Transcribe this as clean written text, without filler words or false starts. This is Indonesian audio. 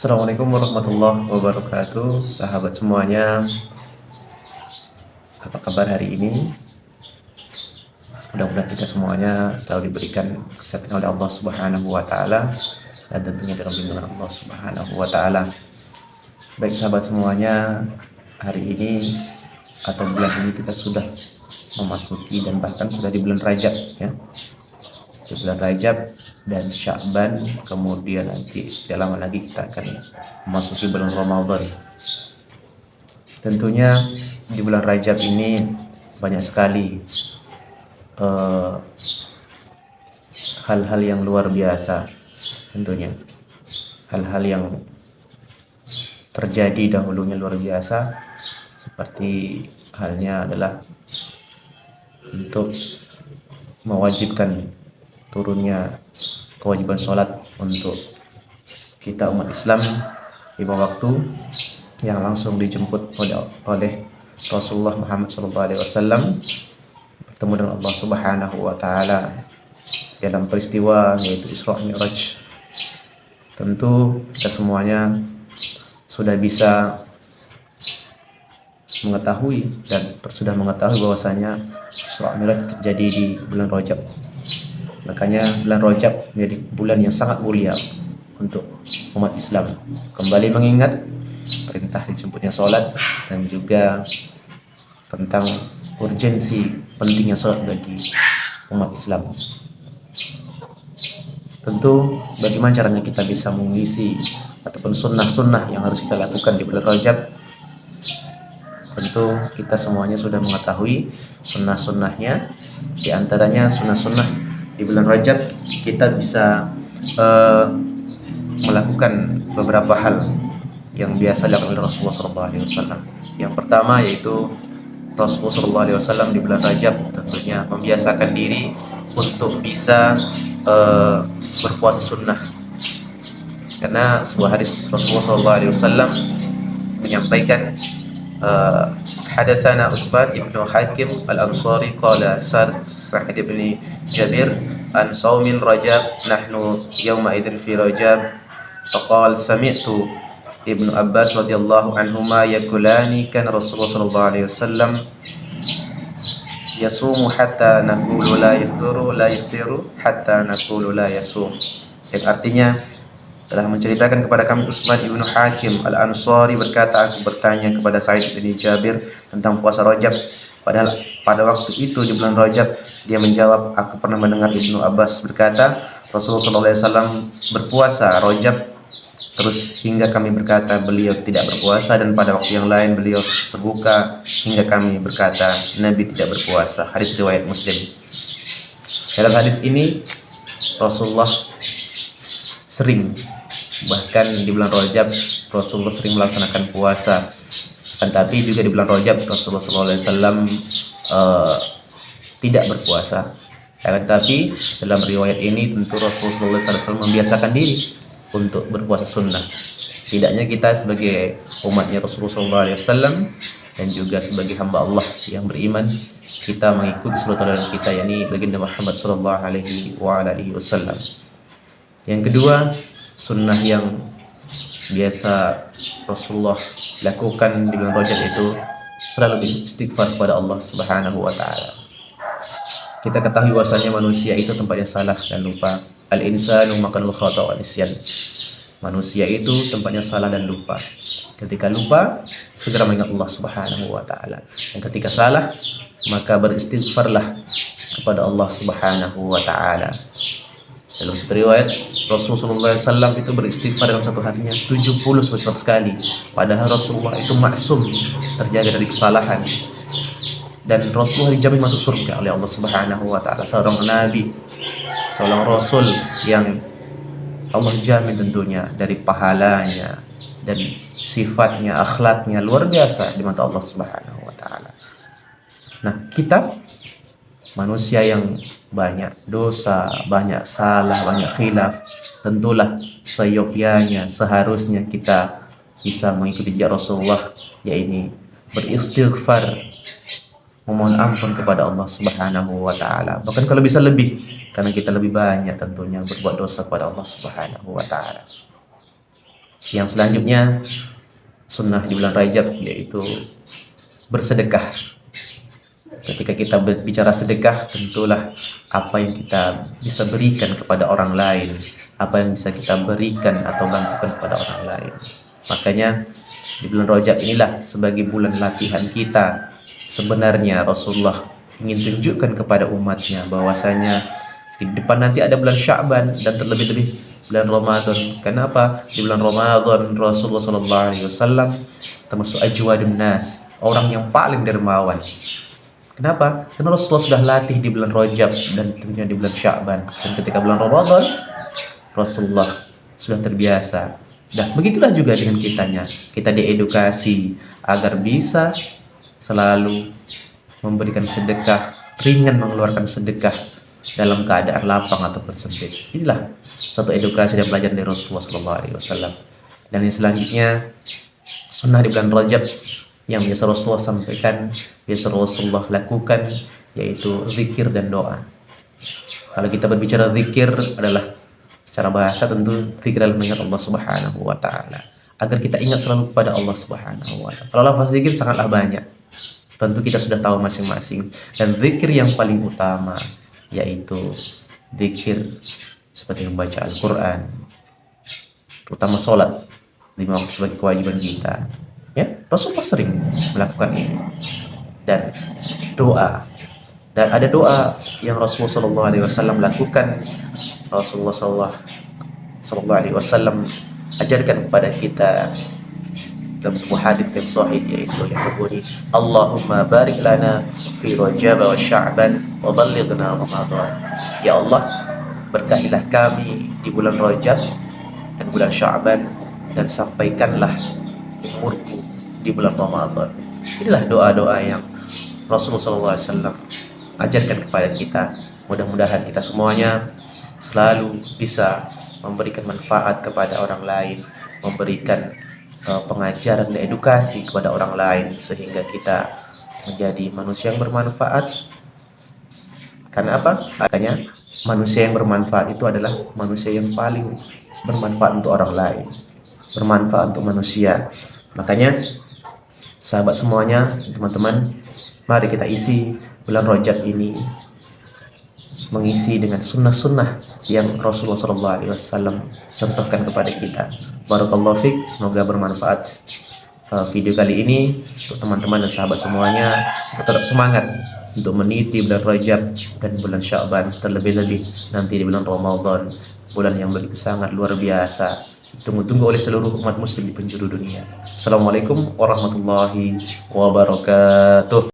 Assalamualaikum warahmatullahi wabarakatuh, sahabat semuanya. Apa kabar hari ini? Mudah-mudahan kita semuanya selalu diberikan kesehatan oleh Allah Subhanahu wa taala dan tentunya dalam lindungan Allah Subhanahu wa taala. Baik sahabat semuanya, hari ini atau bulan ini kita sudah memasuki dan bahkan sudah di bulan Rajab ya. Di bulan Rajab dan Sya'ban, kemudian nanti tidak lama lagi kita akan memasuki bulan Ramadan. Tentunya di bulan Rajab ini banyak sekali hal-hal yang luar biasa, tentunya hal-hal yang terjadi dahulunya luar biasa, seperti halnya adalah untuk mewajibkan turunnya kewajiban sholat untuk kita umat Islam 5 waktu yang langsung dijemput oleh Rasulullah Muhammad SAW bertemu dengan Allah Subhanahu wa taala dalam peristiwa yaitu Isra Mi'raj. Tentu kita semuanya sudah bisa mengetahui dan sudah mengetahui bahwasanya Isra Mi'raj terjadi di bulan Rajab. Makanya bulan Rajab menjadi bulan yang sangat mulia untuk umat Islam. Kembali mengingat perintah dijemputnya sholat dan juga tentang urgensi pentingnya sholat bagi umat Islam. Tentu bagaimana caranya kita bisa mengisi ataupun sunnah-sunnah yang harus kita lakukan di bulan Rajab. Tentu kita semuanya sudah mengetahui sunnah-sunnahnya. Di antaranya sunnah-sunnah di bulan Rajab kita bisa melakukan beberapa hal yang biasa dilakukan oleh Rasulullah SAW. Yang pertama yaitu Rasulullah SAW di bulan Rajab tentunya membiasakan diri untuk bisa berpuasa sunnah, karena sebuah hadis Rasulullah SAW menyampaikan hadatsana Utsman ibnu Hakim al-Ansari qala Sa'id ibn Jabir an saumin Rajab nahnu yawma idzin fi Rajab faqala sami'tu Ibnu Abbas radhiyallahu anhuma yakulani kan Rasulullah sallallahu alaihi wasallam yasumu hatta naqulu la yaftiru hatta naqulu la yasum. Yang artinya telah menceritakan kepada kami Utsman ibnu Hakim al-Ansari berkata, aku bertanya kepada Sa'id bin Jabir tentang puasa Rajab, padahal pada waktu itu di bulan Rajab. Dia menjawab, aku pernah mendengar Ibnu Abbas berkata Rasulullah SAW berpuasa Rajab terus hingga kami berkata beliau tidak berpuasa, dan pada waktu yang lain beliau berbuka hingga kami berkata Nabi tidak berpuasa. Hadis riwayat Muslim. Dalam hadis ini Rasulullah sering, bahkan di bulan Rajab Rasulullah sering melaksanakan puasa. Tapi juga di bulan Rajab Rasulullah SAW tidak berpuasa. Tapi dalam riwayat ini tentu Rasulullah SAW membiasakan diri untuk berpuasa sunnah. Tidaknya kita sebagai umatnya Rasulullah SAW dan juga sebagai hamba Allah yang beriman, kita mengikuti seluruh kita, yakni baginda Muhammad SAW. Yang kedua, sunnah yang biasa Rasulullah lakukan di bulan Rajab itu selalu istighfar kepada Allah Subhanahu wa taala. Kita ketahui bahwasanya manusia itu tempatnya salah dan lupa. Al-insanu makanul khata' wa nisyan. Manusia itu tempatnya salah dan lupa. Ketika lupa, segera mengingat Allah Subhanahu wa taala. Dan ketika salah, maka beristighfarlah kepada Allah Subhanahu wa taala. Dalam satu riwayat, Rasulullah SAW itu beristighfar dalam satu harinya 70-100 kali. Padahal Rasulullah itu maksum, terjaga dari kesalahan. Dan Rasulullah dijamin masuk surga oleh Allah Subhanahu wa taala. Seorang nabi, seorang rasul yang Allah jamin tentunya dari pahalanya dan sifatnya, akhlaknya luar biasa di mata Allah Subhanahu wa taala. Nah, kita manusia yang banyak dosa, banyak salah, banyak khilaf, tentulah seyogyanya seharusnya kita bisa mengikuti jejak Rasulullah, yaitu beristighfar, memohon ampun kepada Allah Subhanahu wa taala. Bahkan kalau bisa lebih, karena kita lebih banyak tentunya berbuat dosa kepada Allah Subhanahu wa taala. Yang selanjutnya sunnah di bulan Rajab yaitu bersedekah. Ketika kita bicara sedekah, tentulah apa yang kita bisa berikan kepada orang lain, apa yang bisa kita berikan atau bantukan kepada orang lain. Makanya di bulan Rajab inilah sebagai bulan latihan kita. Sebenarnya Rasulullah ingin tunjukkan kepada umatnya bahwasanya di depan nanti ada bulan Sya'ban dan terlebih-lebih bulan Ramadan. Kenapa? Di bulan Ramadan Rasulullah SAW termasuk ajwadun nas, orang yang paling dermawan. Kenapa? Karena Rasulullah sudah latih di bulan Rajab dan tentunya di bulan Sya'ban. Dan ketika bulan Ramadan, Rasulullah sudah terbiasa. Dan begitulah juga dengan kitanya. Kita diedukasi agar bisa selalu memberikan sedekah, ringan mengeluarkan sedekah dalam keadaan lapang ataupun sempit. Inilah satu edukasi dan pelajaran dari Rasulullah SAW. Dan yang selanjutnya, sunnah di bulan Rajab yang biasa Rasulullah sampaikan, biasa Rasulullah lakukan, yaitu zikir dan doa. Kalau kita berbicara zikir adalah secara bahasa, tentu zikir adalah mengingat Allah Subhanahu wa taala, agar kita ingat selalu kepada Allah Subhanahu wa taala. Kalau lafaz zikir sangatlah banyak. Tentu kita sudah tahu masing-masing. Dan zikir yang paling utama yaitu zikir seperti membaca Al-Qur'an, terutama sholat 5 waktu sebagai kewajiban kita. Ya, Rasulullah sering melakukan ini. Dan doa. Dan ada doa yang Rasulullah SAW lakukan. Rasulullah SAW ajarkan kepada kita dalam sebuah hadis yang sahih, yaitu yang berbunyi, Allahumma barik lana fi Rajab wa Sya'ban wa ballighna Ramadan. Ya Allah, berkahilah kami di bulan Rajab dan bulan Sya'ban, dan sampaikanlah umurku di bulan Ramadan. Inilah doa-doa yang Rasulullah SAW ajarkan kepada kita. Mudah-mudahan kita semuanya selalu bisa memberikan manfaat kepada orang lain, memberikan pengajaran dan edukasi kepada orang lain, sehingga kita menjadi manusia yang bermanfaat. Karena apa? Makanya manusia yang bermanfaat itu adalah manusia yang paling bermanfaat untuk orang lain, bermanfaat untuk manusia. Makanya sahabat semuanya, teman-teman, mari kita isi bulan Rajab ini mengisi dengan sunnah-sunnah yang Rasulullah SAW contohkan kepada kita. Barakallahu fiik, semoga bermanfaat video kali ini untuk teman-teman dan sahabat semuanya. Tetap semangat untuk meniti bulan Rajab dan bulan Sya'ban, terlebih-lebih nanti di bulan Ramadan, bulan yang begitu sangat luar biasa, tunggu-tunggu oleh seluruh umat muslim di penjuru dunia. Assalamualaikum warahmatullahi wabarakatuh.